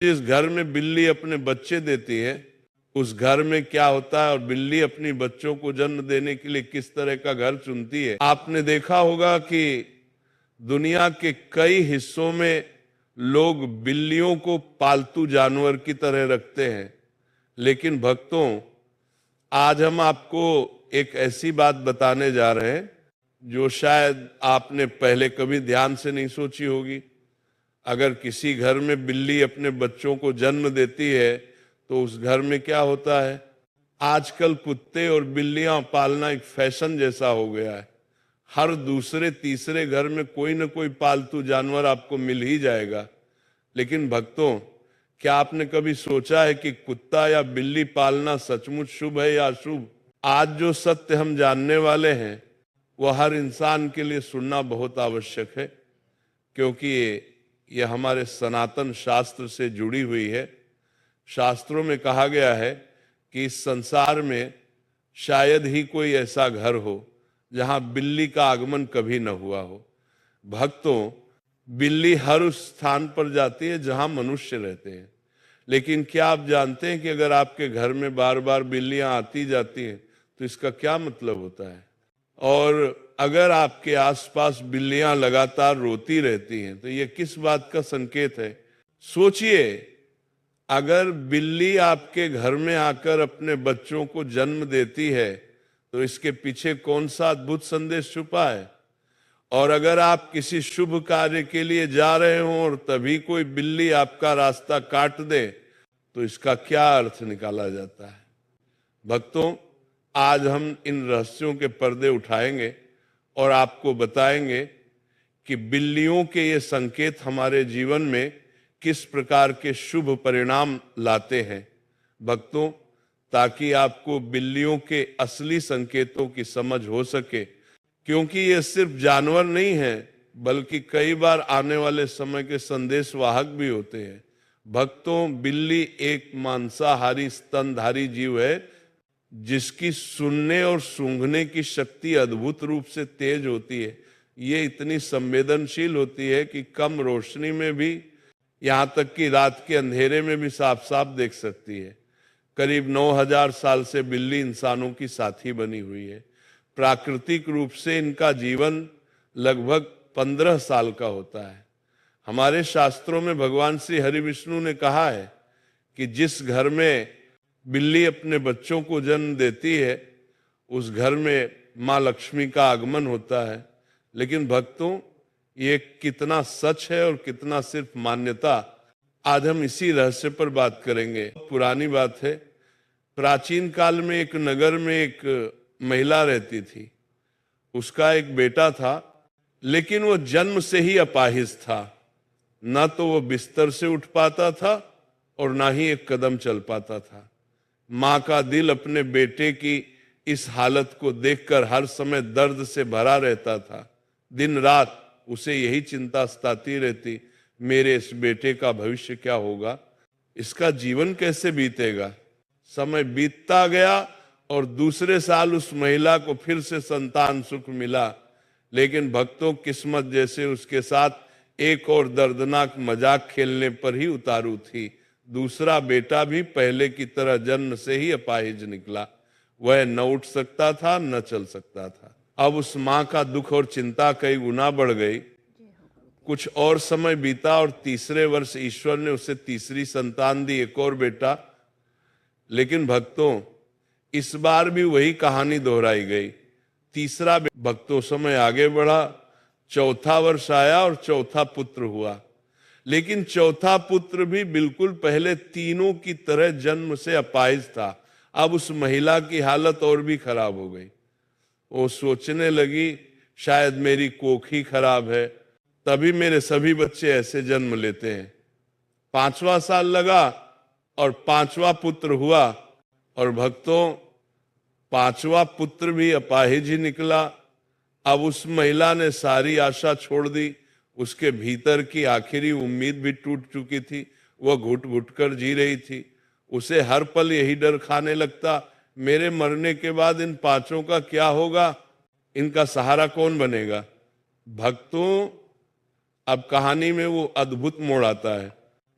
जिस घर में बिल्ली अपने बच्चे देती है उस घर में क्या होता है और बिल्ली अपनी बच्चों को जन्म देने के लिए किस तरह का घर चुनती है। आपने देखा होगा कि दुनिया के कई हिस्सों में लोग बिल्लियों को पालतू जानवर की तरह रखते हैं, लेकिन भक्तों आज हम आपको एक ऐसी बात बताने जा रहे हैं जो शायद आपने पहले कभी ध्यान से नहीं सोची होगी। अगर किसी घर में बिल्ली अपने बच्चों को जन्म देती है तो उस घर में क्या होता है। आजकल कुत्ते और बिल्लियां पालना एक फैशन जैसा हो गया है। हर दूसरे तीसरे घर में कोई न कोई पालतू जानवर आपको मिल ही जाएगा। लेकिन भक्तों, क्या आपने कभी सोचा है कि कुत्ता या बिल्ली पालना सचमुच शुभ है या अशुभ? आज जो सत्य हम जानने वाले हैं वह हर इंसान के लिए सुनना बहुत आवश्यक है, क्योंकि ये हमारे सनातन शास्त्र से जुड़ी हुई है। शास्त्रों में कहा गया है कि इस संसार में शायद ही कोई ऐसा घर हो जहां बिल्ली का आगमन कभी न हुआ हो। भक्तों, बिल्ली हर उस स्थान पर जाती है जहां मनुष्य रहते हैं, लेकिन क्या आप जानते हैं कि अगर आपके घर में बार बार बिल्लियां आती जाती हैं तो इसका क्या मतलब होता है? और अगर आपके आसपास बिल्लियां लगातार रोती रहती हैं तो ये किस बात का संकेत है? सोचिए, अगर बिल्ली आपके घर में आकर अपने बच्चों को जन्म देती है तो इसके पीछे कौन सा अद्भुत संदेश छुपा है? और अगर आप किसी शुभ कार्य के लिए जा रहे हो और तभी कोई बिल्ली आपका रास्ता काट दे तो इसका क्या अर्थ निकाला जाता है? भक्तों, आज हम इन रहस्यों के पर्दे उठाएंगे और आपको बताएंगे कि बिल्लियों के ये संकेत हमारे जीवन में किस प्रकार के शुभ परिणाम लाते हैं। भक्तों, ताकि आपको बिल्लियों के असली संकेतों की समझ हो सके, क्योंकि ये सिर्फ जानवर नहीं है बल्कि कई बार आने वाले समय के संदेशवाहक भी होते हैं। भक्तों, बिल्ली एक मांसाहारी स्तनधारी जीव है जिसकी सुनने और सूंघने की शक्ति अद्भुत रूप से तेज होती है। ये इतनी संवेदनशील होती है कि कम रोशनी में भी, यहाँ तक कि रात के अंधेरे में भी साफ साफ देख सकती है। करीब 9000 साल से बिल्ली इंसानों की साथी बनी हुई है। प्राकृतिक रूप से इनका जीवन लगभग 15 साल का होता है। हमारे शास्त्रों में भगवान श्री हरि विष्णु ने कहा है कि जिस घर में बिल्ली अपने बच्चों को जन्म देती है उस घर में माँ लक्ष्मी का आगमन होता है। लेकिन भक्तों, ये कितना सच है और कितना सिर्फ मान्यता, आज हम इसी रहस्य पर बात करेंगे। पुरानी बात है, प्राचीन काल में एक नगर में एक महिला रहती थी। उसका एक बेटा था, लेकिन वो जन्म से ही अपाहिज था। ना तो वो बिस्तर से उठ पाता था और ना ही एक कदम चल पाता था। माँ का दिल अपने बेटे की इस हालत को देखकर हर समय दर्द से भरा रहता था। दिन रात उसे यही चिंता सताती रहती, मेरे इस बेटे का भविष्य क्या होगा, इसका जीवन कैसे बीतेगा। समय बीतता गया और दूसरे साल उस महिला को फिर से संतान सुख मिला। लेकिन भक्तों, किस्मत जैसे उसके साथ एक और दर्दनाक मजाक खेलने पर ही उतारू थी। दूसरा बेटा भी पहले की तरह जन्म से ही अपाहिज निकला। वह न उठ सकता था न चल सकता था। अब उस माँ का दुख और चिंता कई गुना बढ़ गई। कुछ और समय बीता और तीसरे वर्ष ईश्वर ने उसे तीसरी संतान दी, एक और बेटा। लेकिन भक्तों, इस बार भी वही कहानी दोहराई गई। तीसरा भक्तों समय आगे बढ़ा, चौथा वर्ष आया और चौथा पुत्र हुआ। लेकिन चौथा पुत्र भी बिल्कुल पहले तीनों की तरह जन्म से अपाहिज था। अब उस महिला की हालत और भी खराब हो गई। वो सोचने लगी, शायद मेरी कोख ही खराब है, तभी मेरे सभी बच्चे ऐसे जन्म लेते हैं। 5वां साल लगा और 5वां पुत्र हुआ। और भक्तों, 5वां पुत्र भी अपाहिज ही निकला। अब उस महिला ने सारी आशा छोड़ दी। उसके भीतर की आखिरी उम्मीद भी टूट चुकी थी। वह घुट घुट कर जी रही थी। उसे हर पल यही डर खाने लगता, मेरे मरने के बाद इन 5 का क्या होगा, इनका सहारा कौन बनेगा। भक्तों, अब कहानी में वो अद्भुत मोड़ आता है।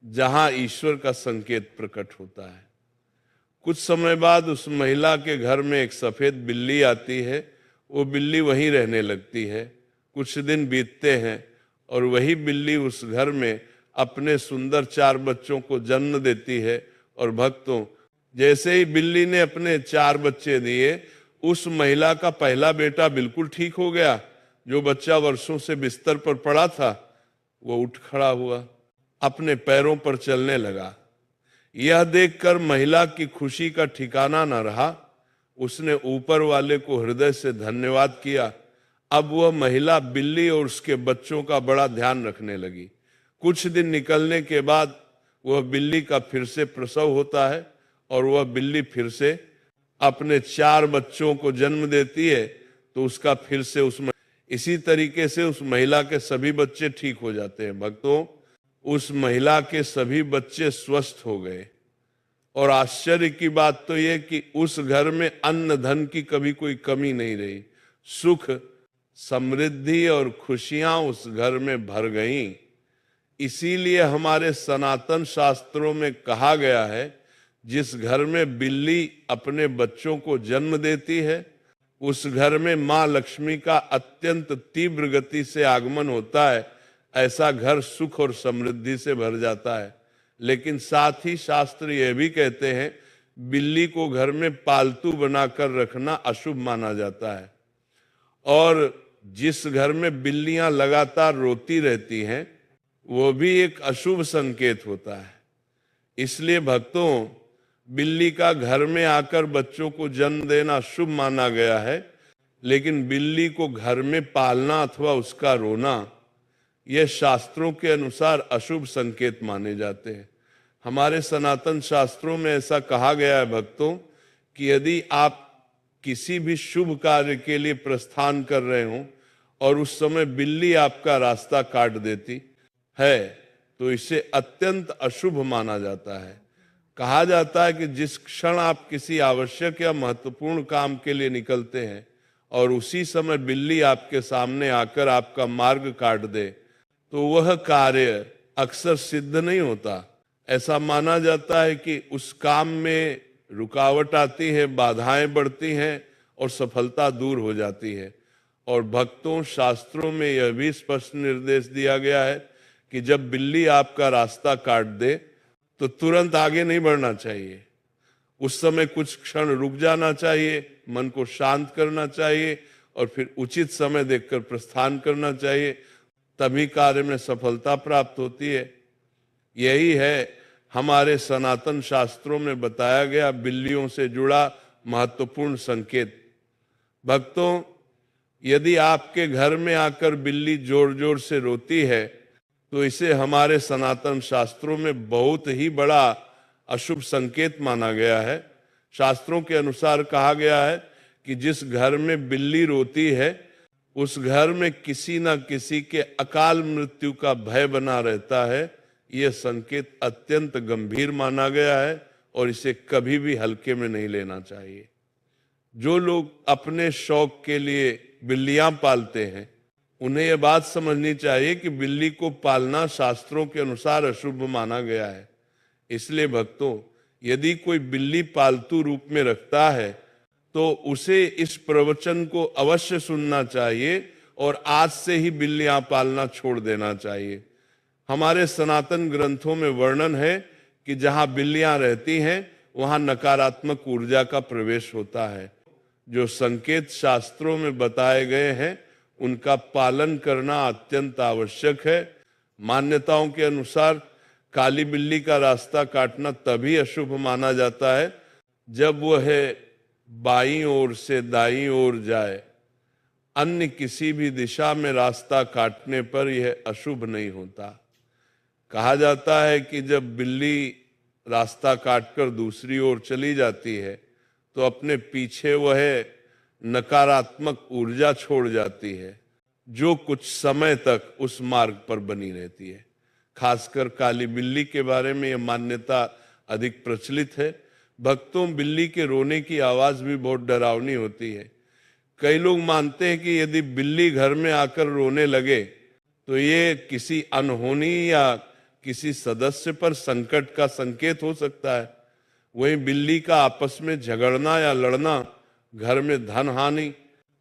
जहां ईश्वर का संकेत प्रकट होता है। कुछ समय बाद उस महिला के घर में एक सफेद बिल्ली आती है। वो बिल्ली वहीं रहने लगती है। कुछ दिन बीतते हैं और वही बिल्ली उस घर में अपने सुंदर 4 बच्चों को जन्म देती है। और भक्तों, जैसे ही बिल्ली ने अपने 4 बच्चे दिए, उस महिला का पहला बेटा बिल्कुल ठीक हो गया। जो बच्चा वर्षों से बिस्तर पर पड़ा था, वो उठ खड़ा हुआ, अपने पैरों पर चलने लगा। यह देखकर महिला की खुशी का ठिकाना न रहा। उसने ऊपर वाले को हृदय से धन्यवाद किया। अब वह महिला बिल्ली और उसके बच्चों का बड़ा ध्यान रखने लगी। कुछ दिन निकलने के बाद वह बिल्ली का फिर से प्रसव होता है और वह बिल्ली फिर से अपने 4 बच्चों को जन्म देती है। तो उसका फिर से इसी तरीके से उस महिला के सभी बच्चे ठीक हो जाते हैं। भक्तों, उस महिला के सभी बच्चे स्वस्थ हो गए। और आश्चर्य की बात तो यह कि उस घर में अन्न धन की कभी कोई कमी नहीं रही। सुख, समृद्धि और खुशियां उस घर में भर गईं। इसीलिए हमारे सनातन शास्त्रों में कहा गया है, जिस घर में बिल्ली अपने बच्चों को जन्म देती है, उस घर में मां लक्ष्मी का अत्यंत तीव्र गति से आगमन होता है। ऐसा घर सुख और समृद्धि से भर जाता है। लेकिन साथ ही शास्त्र यह भी कहते हैं, बिल्ली को घर में पालतू बनाकर रखना अशुभ माना जाता है। और जिस घर में बिल्लियां लगातार रोती रहती हैं, वो भी एक अशुभ संकेत होता है। इसलिए भक्तों, बिल्ली का घर में आकर बच्चों को जन्म देना शुभ माना गया है। लेकिन बिल्ली को घर में पालना अथवा उसका रोना, यह शास्त्रों के अनुसार अशुभ संकेत माने जाते हैं। हमारे सनातन शास्त्रों में ऐसा कहा गया है भक्तों, कि यदि आप किसी भी शुभ कार्य के लिए प्रस्थान कर रहे हो और उस समय बिल्ली आपका रास्ता काट देती है, तो इसे अत्यंत अशुभ माना जाता है। कहा जाता है कि जिस क्षण आप किसी आवश्यक या महत्वपूर्ण काम के लिए निकलते हैं और उसी समय बिल्ली आपके सामने आकर आपका मार्ग काट दे, तो वह कार्य अक्सर सिद्ध नहीं होता। ऐसा माना जाता है कि उस काम में रुकावट आती है, बाधाएं बढ़ती हैं और सफलता दूर हो जाती है। और भक्तों, शास्त्रों में यह भी स्पष्ट निर्देश दिया गया है कि जब बिल्ली आपका रास्ता काट दे तो तुरंत आगे नहीं बढ़ना चाहिए। उस समय कुछ क्षण रुक जाना चाहिए, मन को शांत करना चाहिए और फिर उचित समय देखकर प्रस्थान करना चाहिए। तभी कार्य में सफलता प्राप्त होती है। यही है हमारे सनातन शास्त्रों में बताया गया बिल्लियों से जुड़ा महत्वपूर्ण संकेत। भक्तों, यदि आपके घर में आकर बिल्ली जोर जोर से रोती है, तो इसे हमारे सनातन शास्त्रों में बहुत ही बड़ा अशुभ संकेत माना गया है। शास्त्रों के अनुसार कहा गया है कि जिस घर में बिल्ली रोती है, उस घर में किसी न किसी के अकाल मृत्यु का भय बना रहता है। यह संकेत अत्यंत गंभीर माना गया है और इसे कभी भी हल्के में नहीं लेना चाहिए। जो लोग अपने शौक के लिए बिल्लियां पालते हैं, उन्हें यह बात समझनी चाहिए कि बिल्ली को पालना शास्त्रों के अनुसार अशुभ माना गया है। इसलिए भक्तों, यदि कोई बिल्ली पालतू रूप में रखता है, तो उसे इस प्रवचन को अवश्य सुनना चाहिए और आज से ही बिल्लियां पालना छोड़ देना चाहिए। हमारे सनातन ग्रंथों में वर्णन है कि जहां बिल्लियां रहती हैं, वहां नकारात्मक ऊर्जा का प्रवेश होता है। जो संकेत शास्त्रों में बताए गए हैं, उनका पालन करना अत्यंत आवश्यक है। मान्यताओं के अनुसार काली बिल्ली का रास्ता काटना तभी अशुभ माना जाता है जब वह बाईं ओर से दाईं ओर जाए। अन्य किसी भी दिशा में रास्ता काटने पर यह अशुभ नहीं होता। कहा जाता है कि जब बिल्ली रास्ता काटकर दूसरी ओर चली जाती है, तो अपने पीछे वह नकारात्मक ऊर्जा छोड़ जाती है, जो कुछ समय तक उस मार्ग पर बनी रहती है। खासकर काली बिल्ली के बारे में यह मान्यता अधिक प्रचलित है। भक्तों, बिल्ली के रोने की आवाज भी बहुत डरावनी होती है। कई लोग मानते हैं कि यदि बिल्ली घर में आकर रोने लगे, तो ये किसी अनहोनी या किसी सदस्य पर संकट का संकेत हो सकता है। वहीं बिल्ली का आपस में झगड़ना या लड़ना घर में धन हानि,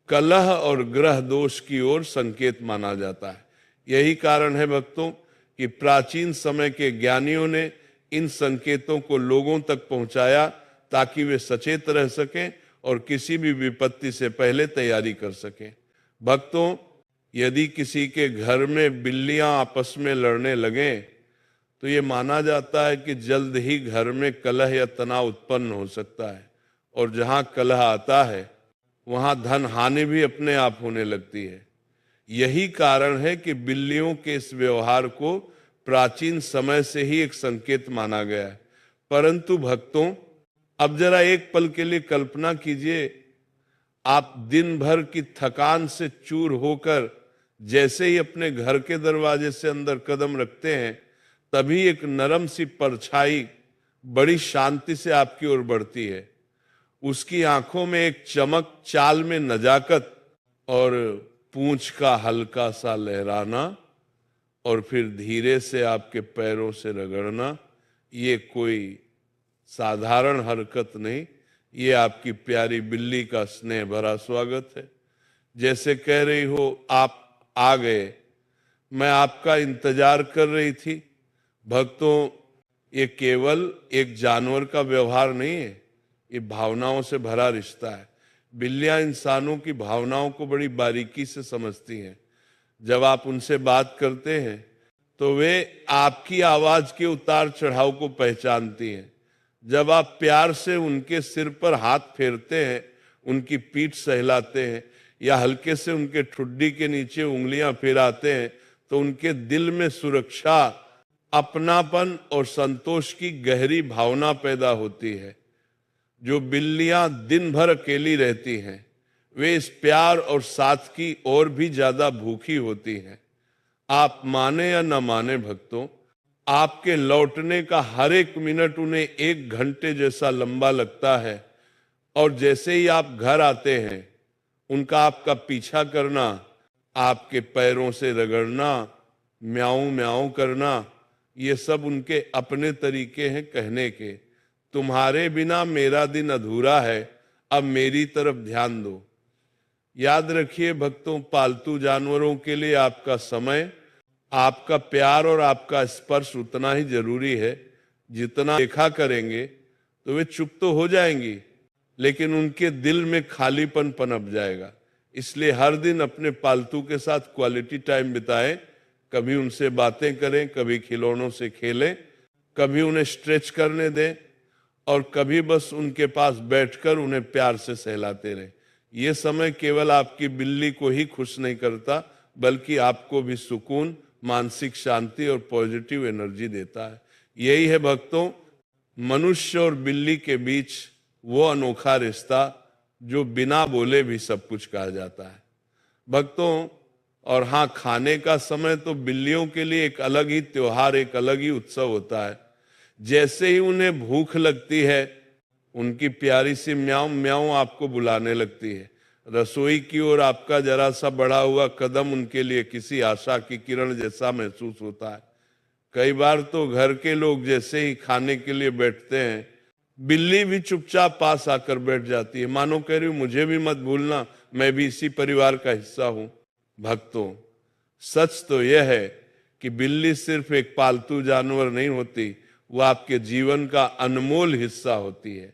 कलह और ग्रह दोष की ओर संकेत माना जाता है। यही कारण है भक्तों कि प्राचीन समय के ज्ञानियों ने इन संकेतों को लोगों तक पहुंचाया ताकि वे सचेत रह सकें और किसी भी विपत्ति से पहले तैयारी कर सकें। भक्तों, यदि किसी के घर में बिल्लियां आपस में लड़ने लगें तो ये माना जाता है कि जल्द ही घर में कलह या तनाव उत्पन्न हो सकता है, और जहां कलह आता है वहां धन हानि भी अपने आप होने लगती है। यही कारण है कि बिल्लियों के इस व्यवहार को प्राचीन समय से ही एक संकेत माना गया है। परंतु भक्तों, अब जरा एक पल के लिए कल्पना कीजिए, आप दिन भर की थकान से चूर होकर जैसे ही अपने घर के दरवाजे से अंदर कदम रखते हैं, तभी एक नरम सी परछाई बड़ी शांति से आपकी ओर बढ़ती है। उसकी आंखों में एक चमक, चाल में नजाकत और पूंछ का हल्का सा लहराना और फिर धीरे से आपके पैरों से रगड़ना, ये कोई साधारण हरकत नहीं, ये आपकी प्यारी बिल्ली का स्नेह भरा स्वागत है। जैसे कह रही हो, आप आ गए, मैं आपका इंतजार कर रही थी। भक्तों, ये केवल एक जानवर का व्यवहार नहीं है, ये भावनाओं से भरा रिश्ता है। बिल्लियां इंसानों की भावनाओं को बड़ी बारीकी से समझती हैं। जब आप उनसे बात करते हैं तो वे आपकी आवाज के उतार चढ़ाव को पहचानती हैं। जब आप प्यार से उनके सिर पर हाथ फेरते हैं, उनकी पीठ सहलाते हैं या हल्के से उनके ठुड्डी के नीचे उंगलियां फेराते हैं, तो उनके दिल में सुरक्षा, अपनापन और संतोष की गहरी भावना पैदा होती है। जो बिल्लियां दिन भर अकेली रहती हैं, वे इस प्यार और साथ की ओर भी ज्यादा भूखी होती हैं। आप माने या न माने भक्तों, आपके लौटने का हर एक मिनट उन्हें 1 घंटे जैसा लंबा लगता है, और जैसे ही आप घर आते हैं, उनका आपका पीछा करना, आपके पैरों से रगड़ना, म्याऊं म्याऊं करना, ये सब उनके अपने तरीके हैं कहने के। तुम्हारे बिना मेरा दिन अधूरा है, अब मेरी तरफ ध्यान दो। याद रखिए भक्तों, पालतू जानवरों के लिए आपका समय, आपका प्यार और आपका स्पर्श उतना ही जरूरी है जितना देखा करेंगे तो वे चुप तो हो जाएंगी, लेकिन उनके दिल में खालीपन पनप जाएगा। इसलिए हर दिन अपने पालतू के साथ क्वालिटी टाइम बिताएं। कभी उनसे बातें करें, कभी खिलौनों से खेलें, कभी उन्हें स्ट्रेच करने दें, और कभी बस उनके पास बैठकर उन्हें प्यार से सहलाते रहें। ये समय केवल आपकी बिल्ली को ही खुश नहीं करता, बल्कि आपको भी सुकून, मानसिक शांति और पॉजिटिव एनर्जी देता है। यही है भक्तों, मनुष्य और बिल्ली के बीच वो अनोखा रिश्ता जो बिना बोले भी सब कुछ कहा जाता है भक्तों। और हाँ, खाने का समय तो बिल्लियों के लिए एक अलग ही त्योहार, एक अलग ही उत्सव होता है। जैसे ही उन्हें भूख लगती है, उनकी प्यारी सी म्याऊं म्याऊं आपको बुलाने लगती है। रसोई की ओर आपका जरा सा बढ़ा हुआ कदम उनके लिए किसी आशा की किरण जैसा महसूस होता है। कई बार तो घर के लोग जैसे ही खाने के लिए बैठते हैं, बिल्ली भी चुपचाप पास आकर बैठ जाती है, मानो कह रही हूं मुझे भी मत भूलना, मैं भी इसी परिवार का हिस्सा हूं। भक्तों, सच तो यह है कि बिल्ली सिर्फ एक पालतू जानवर नहीं होती, वो आपके जीवन का अनमोल हिस्सा होती है।